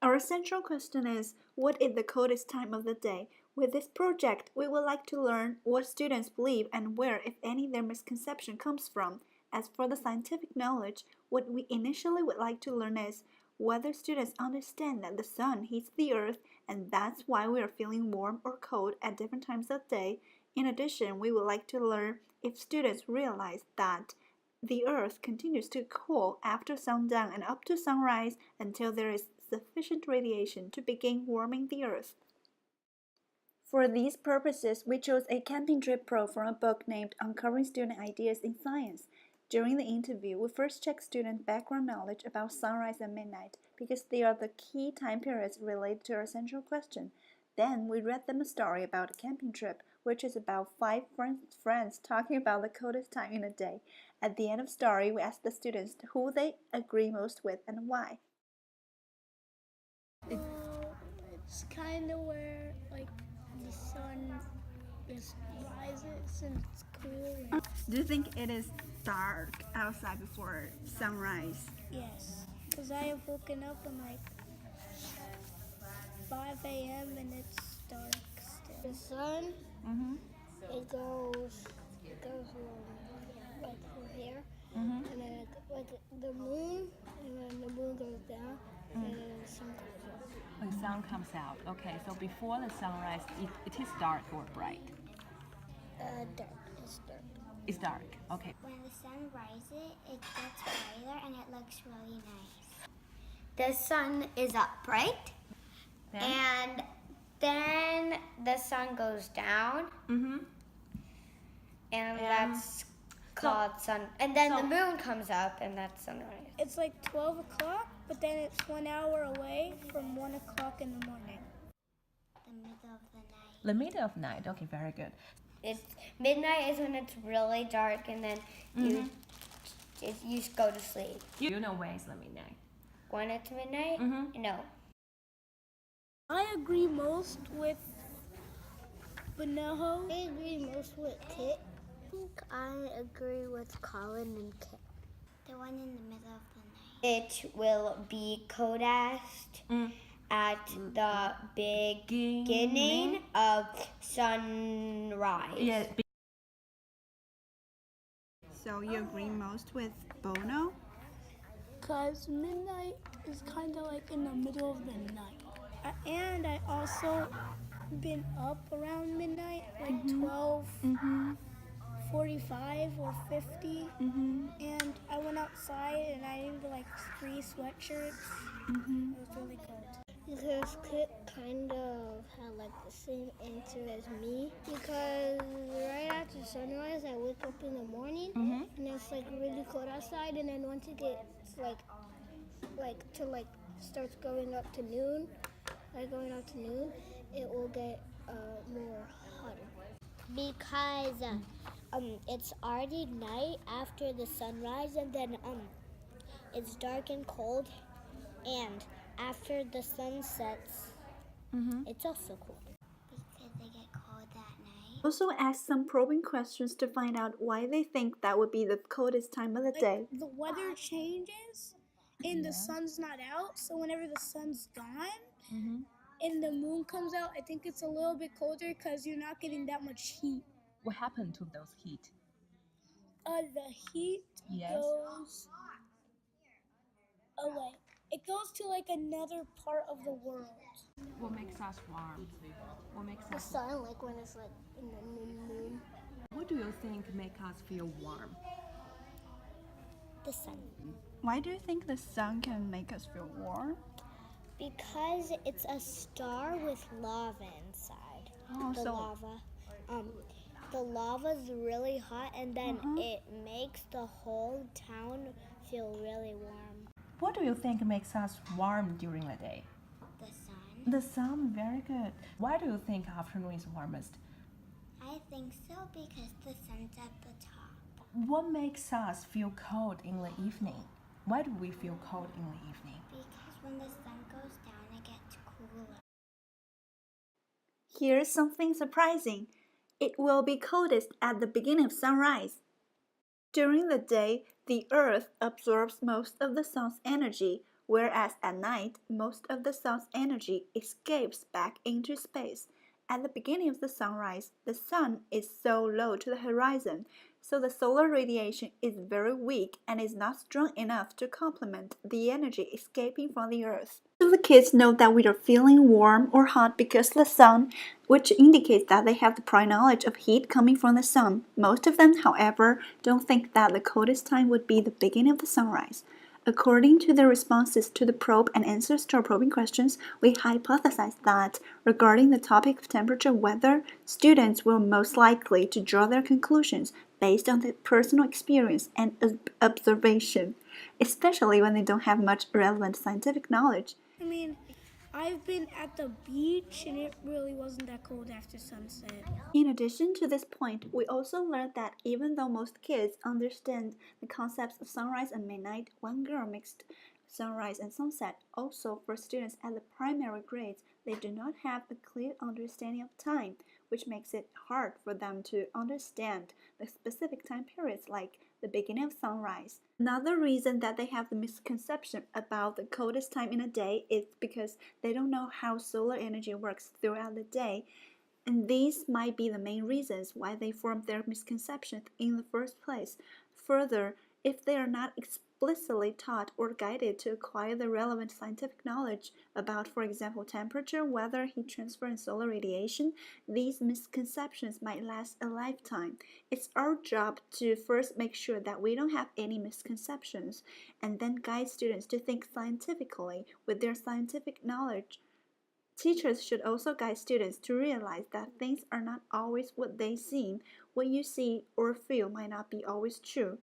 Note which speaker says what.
Speaker 1: Our central question is, what is the coldest time of the day? With this project, we would like to learn what students believe and where, if any, their misconception comes from. As for the scientific knowledge, what we initially would like to learn is whether students understand that the sun heats the earth and that's why we are feeling warm or cold at different times of day. In addition, we would like to learn if students realize that the earth continues to cool after sundown and up to sunrise until there is sufficient radiation to begin warming the earth. For these purposes, we chose a camping trip pro from a book named Uncovering Student Ideas in Science. During the interview, we first checked student background knowledge about sunrise and midnight because they are the key time periods related to our central question. Then we read them a story about a camping trip, which is about five friends talking about the coldest time in a day. At the end of the story, we asked the students who they agree most with and why.
Speaker 2: It's kind of where like the sun just rises and it's cool.
Speaker 1: Do you think it is dark outside before sunrise?
Speaker 2: Yes, because I have woken up at like 5 a.m. and it's dark still. The sun, it goes like from here, and then like the moon, and then the moon goes down, and then the sun comes up.
Speaker 3: When the sun comes out. Okay, so before the sunrise, it is dark or bright?
Speaker 2: Dark. It's dark.
Speaker 3: It's dark. Okay.
Speaker 4: When the sun rises, it gets brighter and it looks really nice.
Speaker 5: The sun is up, right?
Speaker 3: Then?
Speaker 5: And then the sun goes down. And that's called sun. And then the moon comes up, and that's sunrise.
Speaker 2: It's like 12 o'clock, but then it's 1 hour away from 1 o'clock in the morning.
Speaker 4: The middle of the night.
Speaker 3: The middle of night. Okay, very good.
Speaker 5: It's midnight is when it's really dark, and then you just go to sleep.
Speaker 3: You know when it's the midnight.
Speaker 5: When it's midnight? No.
Speaker 2: I agree most with Beneho.
Speaker 4: I agree most with Kit. I agree with Colin and Kit. The one in the middle of the night.
Speaker 5: It will be coldest at the beginning of sunrise.
Speaker 3: Yeah.
Speaker 1: So you agree most with Bono?
Speaker 2: Because midnight is kind of like in the middle of the night. And I also been up around midnight, like 12:45 or 50. And I went outside and I needed like 3 sweatshirts. It was really cold.
Speaker 4: Because Kit kind of had like the same answer as me. Because right after sunrise, I wake up in the morning and it's like really cold outside. And then once it gets starts going up to noon, it will get more hotter.
Speaker 5: Because it's already night after the sunrise, and then it's dark and cold, and after the sun sets, it's also cold.
Speaker 4: Because they get cold that night.
Speaker 1: Also ask some probing questions to find out why they think that would be the coldest time of the day.
Speaker 2: The weather changes and the sun's not out, so whenever the sun's gone and the moon comes out, I think it's a little bit colder because you're not getting that much heat.
Speaker 3: What happened to those heat?
Speaker 2: The heat goes away. It goes to like another part of the world.
Speaker 3: What makes us warm? What makes
Speaker 4: The
Speaker 3: us?
Speaker 4: sun, like when it's like in the moon.
Speaker 3: What do you think make us feel warm?
Speaker 4: The sun.
Speaker 1: Why do you think the sun can make us feel warm?
Speaker 4: Because it's a star with lava inside. The lava's really hot, and then it makes the whole town feel really warm.
Speaker 3: What do you think makes us warm during the day?
Speaker 4: The sun.
Speaker 3: The sun, very good. Why do you think afternoon is warmest?
Speaker 4: I think so because the sun's at the top.
Speaker 3: What makes us feel cold in the evening? Why do we feel cold in the evening?
Speaker 4: Because when the sun goes down, it gets cooler.
Speaker 1: Here's something surprising. It will be coldest at the beginning of sunrise. During the day, the Earth absorbs most of the sun's energy, whereas at night, most of the sun's energy escapes back into space. At the beginning of the sunrise, the sun is so low to the horizon, so the solar radiation is very weak and is not strong enough to complement the energy escaping from the Earth. Most of the kids know that we are feeling warm or hot because of the sun, which indicates that they have the prior knowledge of heat coming from the sun. Most of them, however, don't think that the coldest time would be the beginning of the sunrise. According to their responses to the probe and answers to our probing questions, we hypothesize that regarding the topic of temperature weather, students will most likely to draw their conclusions based on their personal experience and observation, especially when they don't have much relevant scientific knowledge.
Speaker 2: I mean, I've been at the beach and it really wasn't that cold after sunset.
Speaker 1: In addition to this point, we also learned that even though most kids understand the concepts of sunrise and midnight, one girl mixed sunrise and sunset. Also, for students at the primary grades, they do not have a clear understanding of time, which makes it hard for them to understand the specific time periods like the beginning of sunrise. Another reason that they have the misconception about the coldest time in a day is because they don't know how solar energy works throughout the day, and these might be the main reasons why they formed their misconceptions in the first place. Further, if they are not explicitly taught or guided to acquire the relevant scientific knowledge about, for example, temperature, weather, heat transfer, and solar radiation, these misconceptions might last a lifetime. It's our job to first make sure that we don't have any misconceptions, and then guide students to think scientifically with their scientific knowledge. Teachers should also guide students to realize that things are not always what they seem. What you see or feel might not be always true.